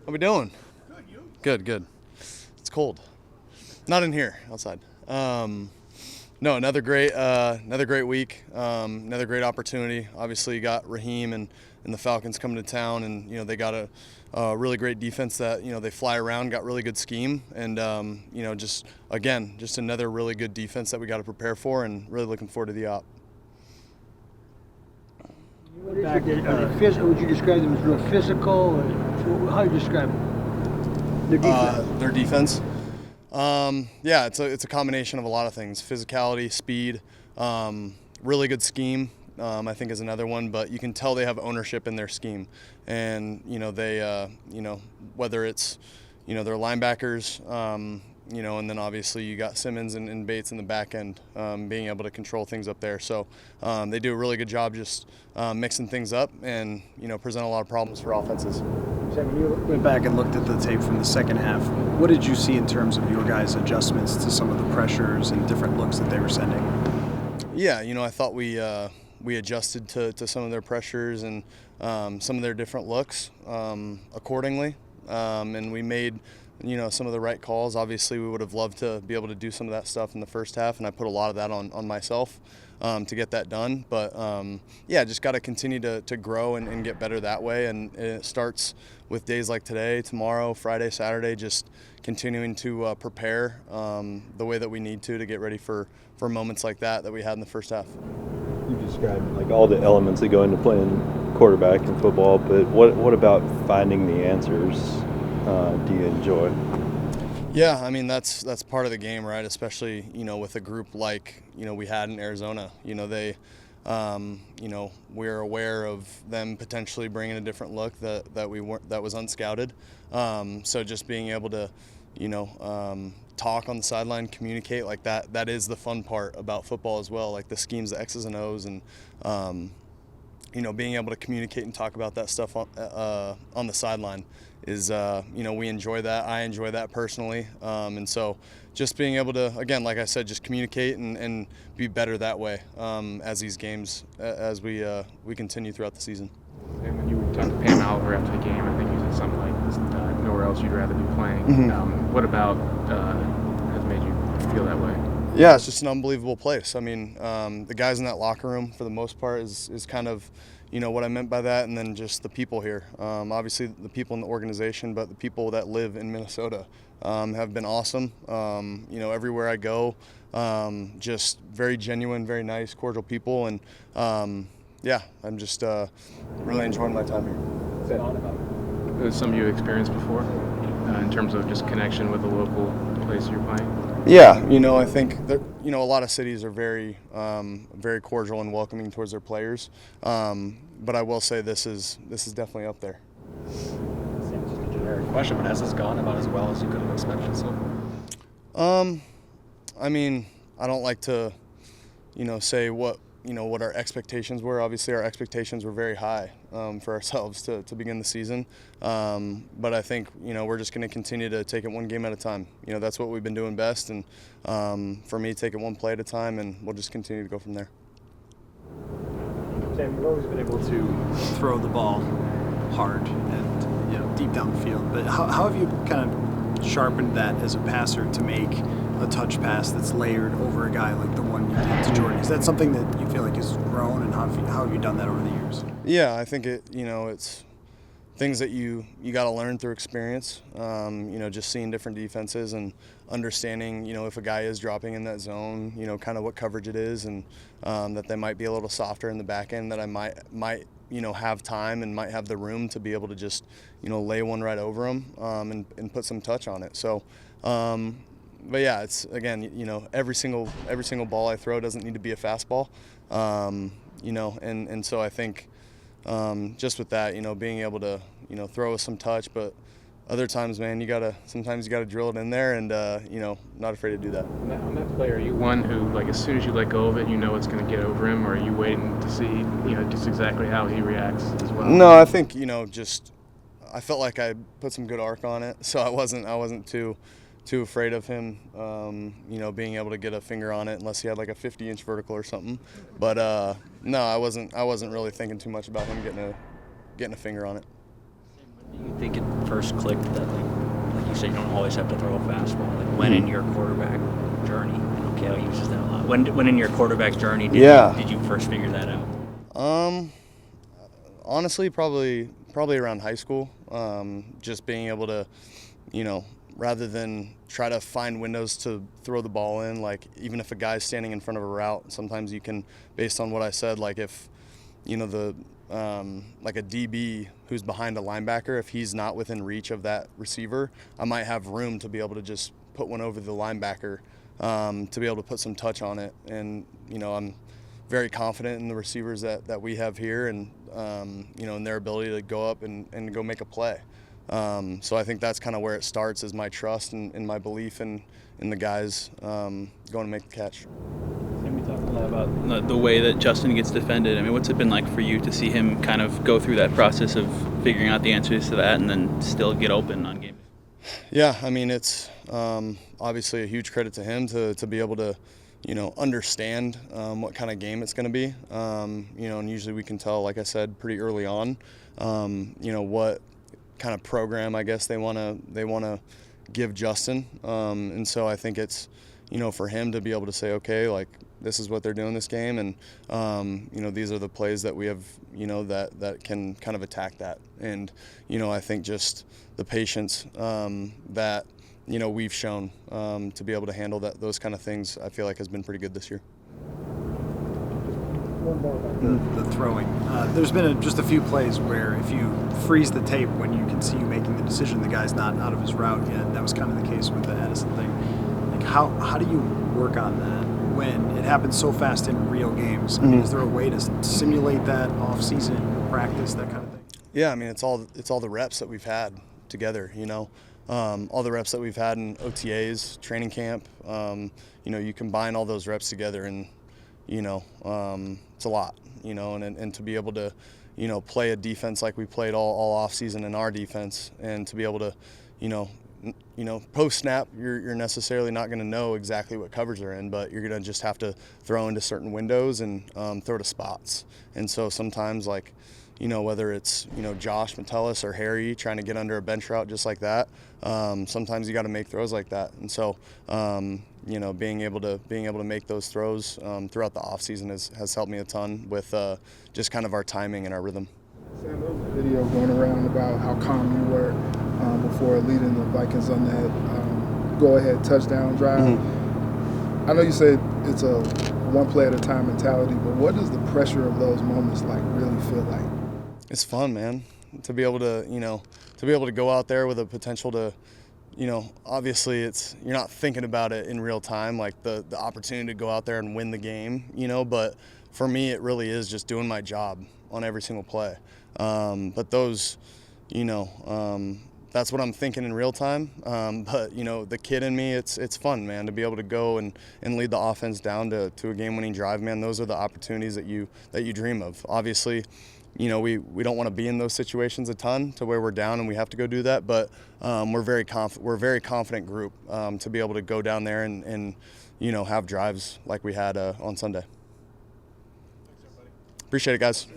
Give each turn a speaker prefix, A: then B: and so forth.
A: How we doing? Good, you? Good, good. It's cold. Not in here, outside. No, another great week. Another great opportunity. Obviously, you got Raheem and the Falcons coming to town, and they got a really great defense that they fly around, got really good scheme, and just another really good defense that we got to prepare for, and really looking forward to the op.
B: Would you describe them as real physical? Or how do you describe them? Their defense.
A: Their defense. Yeah, it's a combination of a lot of things: physicality, speed, really good scheme. I think is another one, but you can tell they have ownership in their scheme, and they whether it's their linebackers. And then obviously you got Simmons and Bates in the back end, being able to control things up there. So they do a really good job just mixing things up and, present a lot of problems for offenses.
C: Sam, when you went back and looked at the tape from the second half, what did you see in terms of your guys' adjustments to some of the pressures and different looks that they were sending?
A: Yeah, I thought we adjusted to some of their pressures and some of their different looks accordingly, and we made some of the right calls. Obviously, we would have loved to be able to do some of that stuff in the first half, and I put a lot of that on myself to get that done. But, just got to continue to grow and get better that way. And it starts with days like today, tomorrow, Friday, Saturday, just continuing to prepare the way that we need to get ready for moments like that we had in the first half.
D: You described all the elements that go into playing quarterback in football, but what about finding the answers? Do you enjoy?
A: Yeah, I mean that's part of the game, right? Especially with a group like we had in Arizona. They, we're aware of them potentially bringing a different look that was unscouted. So just being able to talk on the sideline, communicate like that is the fun part about football as well. Like the schemes, the X's and O's, and being able to communicate and talk about that stuff on the sideline is, we enjoy that. I enjoy that personally. And so just being able to, again, like I said, just communicate and be better that way as these games, as we continue throughout the season.
E: And when you talked to Pam Oliver after the game, I think you said something like nowhere else you'd rather be playing. Mm-hmm. What about has made you feel that way?
A: Yeah, it's just an unbelievable place. I mean, the guys in that locker room, for the most part, is kind of, what I meant by that, and then just the people here. Obviously, the people in the organization, but the people that live in Minnesota have been awesome. Everywhere I go, just very genuine, very nice, cordial people, and I'm just really enjoying my time here.
E: Was some you experienced before in terms of just connection with the local place you're playing?
A: Yeah, I think that a lot of cities are very, very cordial and welcoming towards their players. But I will say this is definitely up there.
F: Seems just a generic question, but has this gone about as well as you could have expected so far?
A: I mean, I don't like to, say what our expectations were. Obviously, our expectations were very high for ourselves to begin the season. But I think, we're just going to continue to take it one game at a time. That's what we've been doing best. And for me, take it one play at a time, and we'll just continue to go from there.
C: Sam, you've always been able to throw the ball hard and deep down the field. But how have you kind of sharpened that as a passer to make a touch pass that's layered over a guy like the one you did to Jordan? Is that something that you feel like has grown, and how have you done that over the years?
A: Yeah, I think it's things that you got to learn through experience. Just seeing different defenses and understanding, if a guy is dropping in that zone, kind of what coverage it is, and that they might be a little softer in the back end, that I might have time and might have the room to be able to just, lay one right over them and put some touch on it. So, but yeah, it's again, every single ball I throw doesn't need to be a fastball, and so I think just with that, being able to throw with some touch, but other times, man, sometimes you gotta drill it in there, and not afraid to do that.
E: On that play, are you one who, like, as soon as you let go of it, it's going to get over him, or are you waiting to see just exactly how he reacts as well?
A: No, I think I felt like I put some good arc on it, so I wasn't too afraid of him, being able to get a finger on it, unless he had like a 50-inch vertical or something. But no, I wasn't really thinking too much about him getting a finger on it.
F: Do you think
G: first clicked that, like you said, you don't always have to throw a fastball? Like when in your quarterback journey, and Kale uses that a lot. When in your quarterback journey did you first figure that out?
A: Honestly, probably around high school. Just being able to, rather than try to find windows to throw the ball in, like even if a guy's standing in front of a route, sometimes you can, based on what I said, like if, like a DB who's behind a linebacker, if he's not within reach of that receiver, I might have room to be able to just put one over the linebacker, to be able to put some touch on it. And, I'm very confident in the receivers that we have here and, in their ability to go up and go make a play. So I think that's kind of where it starts, is my trust and my belief in the guys going to make the catch.
H: We talked a lot about the way that Justin gets defended. I mean, what's it been like for you to see him kind of go through that process of figuring out the answers to that and then still get open on game?
A: Yeah, I mean, it's obviously a huge credit to him to be able to, understand what kind of game it's going to be. And usually we can tell, like I said, pretty early on, what kind of program I guess they want to give Justin. And so I think it's, for him to be able to say, okay, like this is what they're doing this game, and these are the plays that we have, that can kind of attack that. And I think just the patience that we've shown to be able to handle those kind of things, I feel like has been pretty good this year.
C: The throwing. There's been just a few plays where if you freeze the tape when you can see you making the decision, the guy's not out of his route yet. That was kind of the case with the Addison thing. Like how do you work on that when it happens so fast in real games? I mean, is there a way to simulate that off-season practice, that kind of thing?
A: Yeah, I mean, it's all the reps that we've had together. All the reps that we've had in OTAs, training camp. You combine all those reps together, and it's a lot. And to be able to, play a defense like we played all off season in our defense, and to be able to, post snap, you're necessarily not going to know exactly what coverage they're in, but you're going to just have to throw into certain windows and throw to spots. And so sometimes, like, whether it's, Josh Metellus or Harry trying to get under a bench route just like that, sometimes you got to make throws like that. And so, being able to make those throws throughout the offseason has helped me a ton with just kind of our timing and our rhythm.
I: Sam, there was a video going around about how calm you were before leading the Vikings on that go-ahead touchdown drive. Mm-hmm. I know you said it's a one play at a time mentality, but what does the pressure of those moments really feel like?
A: It's fun, man, to be able to go out there with a potential to, obviously you're not thinking about it in real time, like the opportunity to go out there and win the game, but for me it really is just doing my job on every single play. But those, that's what I'm thinking in real time. But the kid in me, it's fun, man, to be able to go and lead the offense down to a game-winning drive, man. Those are the opportunities that you dream of. Obviously, we don't want to be in those situations a ton to where we're down and we have to go do that. But we're a very confident group to be able to go down there and have drives like we had on Sunday. Appreciate it, guys.